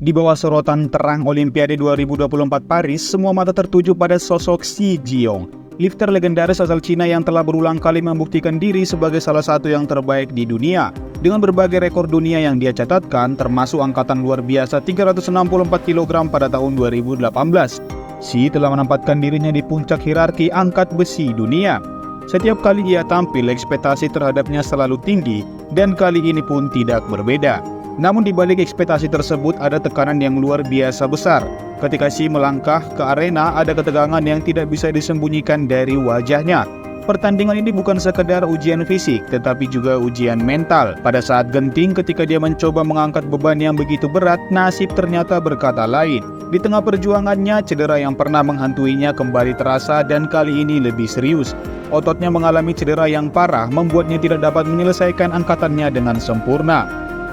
Di bawah sorotan terang Olimpiade 2024 Paris, semua mata tertuju pada sosok Xi Jiong, lifter legendaris asal Cina yang telah berulang kali membuktikan diri sebagai salah satu yang terbaik di dunia. Dengan berbagai rekor dunia yang dia catatkan, termasuk angkatan luar biasa 364 kg pada tahun 2018. Xi telah menempatkan dirinya di puncak hierarki angkat besi dunia. Setiap kali ia tampil, ekspektasi terhadapnya selalu tinggi, dan kali ini pun tidak berbeda. Namun di balik ekspektasi tersebut ada tekanan yang luar biasa besar. Ketika Xi melangkah ke arena, ada ketegangan yang tidak bisa disembunyikan dari wajahnya. Pertandingan ini bukan sekedar ujian fisik, tetapi juga ujian mental. Pada saat genting ketika dia mencoba mengangkat beban yang begitu berat, nasib ternyata berkata lain. Di tengah perjuangannya, cedera yang pernah menghantuinya kembali terasa dan kali ini lebih serius. Ototnya mengalami cedera yang parah, membuatnya tidak dapat menyelesaikan angkatannya dengan sempurna.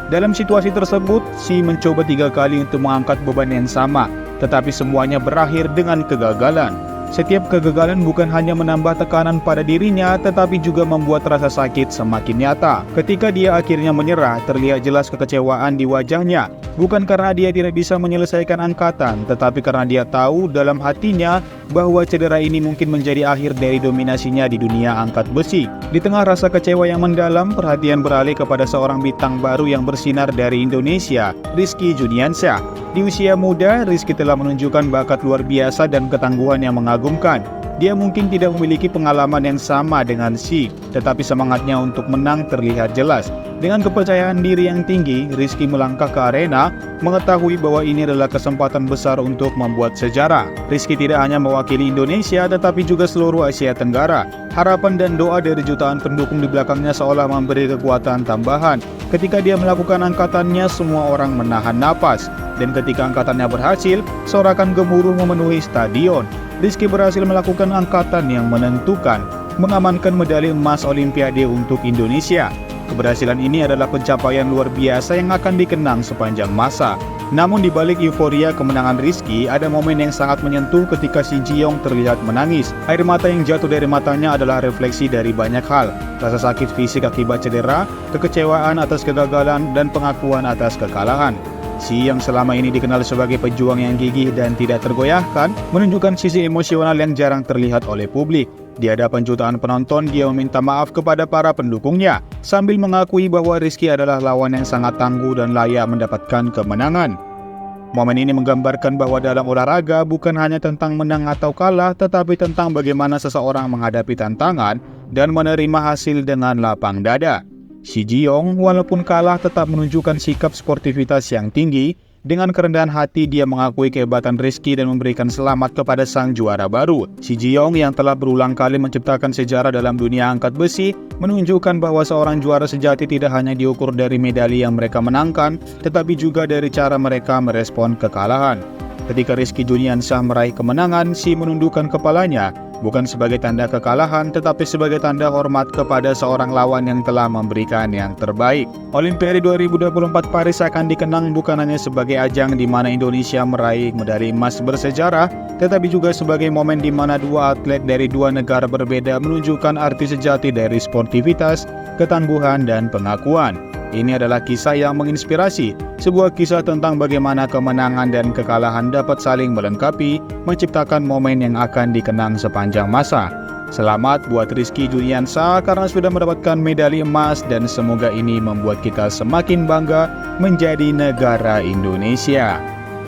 Dalam situasi tersebut, Xi mencoba 3 kali untuk mengangkat beban yang sama, tetapi semuanya berakhir dengan kegagalan. Setiap kegagalan bukan hanya menambah tekanan pada dirinya, tetapi juga membuat rasa sakit semakin nyata. Ketika dia akhirnya menyerah, terlihat jelas kekecewaan di wajahnya. Bukan karena dia tidak bisa menyelesaikan angkatan, tetapi karena dia tahu dalam hatinya bahwa cedera ini mungkin menjadi akhir dari dominasinya di dunia angkat besi. Di tengah rasa kecewa yang mendalam, perhatian beralih kepada seorang bintang baru yang bersinar dari Indonesia, Rizky Juniansyah. Di usia muda, Rizky telah menunjukkan bakat luar biasa dan ketangguhan yang mengagumkan. Dia mungkin tidak memiliki pengalaman yang sama dengan Xi, tetapi semangatnya untuk menang terlihat jelas. Dengan kepercayaan diri yang tinggi, Rizky melangkah ke arena, mengetahui bahwa ini adalah kesempatan besar untuk membuat sejarah. Rizky tidak hanya mewakili Indonesia, tetapi juga seluruh Asia Tenggara. Harapan dan doa dari jutaan pendukung di belakangnya seolah memberi kekuatan tambahan. Ketika dia melakukan angkatannya, semua orang menahan napas. Dan ketika angkatannya berhasil, sorakan gemuruh memenuhi stadion. Rizky berhasil melakukan angkatan yang menentukan, mengamankan medali emas Olimpiade untuk Indonesia. Keberhasilan ini adalah pencapaian luar biasa yang akan dikenang sepanjang masa. Namun di balik euforia kemenangan Rizky, ada momen yang sangat menyentuh ketika Xi Jiong terlihat menangis. Air mata yang jatuh dari matanya adalah refleksi dari banyak hal. Rasa sakit fisik akibat cedera, kekecewaan atas kegagalan, dan pengakuan atas kekalahan. Xi yang selama ini dikenal sebagai pejuang yang gigih dan tidak tergoyahkan, menunjukkan sisi emosional yang jarang terlihat oleh publik. Di hadapan jutaan penonton, dia meminta maaf kepada para pendukungnya, sambil mengakui bahwa Rizky adalah lawan yang sangat tangguh dan layak mendapatkan kemenangan. Momen ini menggambarkan bahwa dalam olahraga bukan hanya tentang menang atau kalah, tetapi tentang bagaimana seseorang menghadapi tantangan dan menerima hasil dengan lapang dada. Xi Jiong walaupun kalah tetap menunjukkan sikap sportivitas yang tinggi. Dengan kerendahan hati dia mengakui kehebatan Rizky dan memberikan selamat kepada sang juara baru. Xi Jiong yang telah berulang kali menciptakan sejarah dalam dunia angkat besi menunjukkan bahwa seorang juara sejati tidak hanya diukur dari medali yang mereka menangkan, tetapi juga dari cara mereka merespon kekalahan. Ketika Rizky Juniansyah meraih kemenangan, Xi menundukkan kepalanya, bukan sebagai tanda kekalahan, tetapi sebagai tanda hormat kepada seorang lawan yang telah memberikan yang terbaik. Olimpiade 2024 Paris akan dikenang bukan hanya sebagai ajang di mana Indonesia meraih medali emas bersejarah, tetapi juga sebagai momen di mana dua atlet dari dua negara berbeda menunjukkan arti sejati dari sportivitas, ketangguhan, dan pengakuan. Ini adalah kisah yang menginspirasi, sebuah kisah tentang bagaimana kemenangan dan kekalahan dapat saling melengkapi, menciptakan momen yang akan dikenang sepanjang masa. Selamat buat Rizky Juniansyah karena sudah mendapatkan medali emas dan semoga ini membuat kita semakin bangga menjadi negara Indonesia.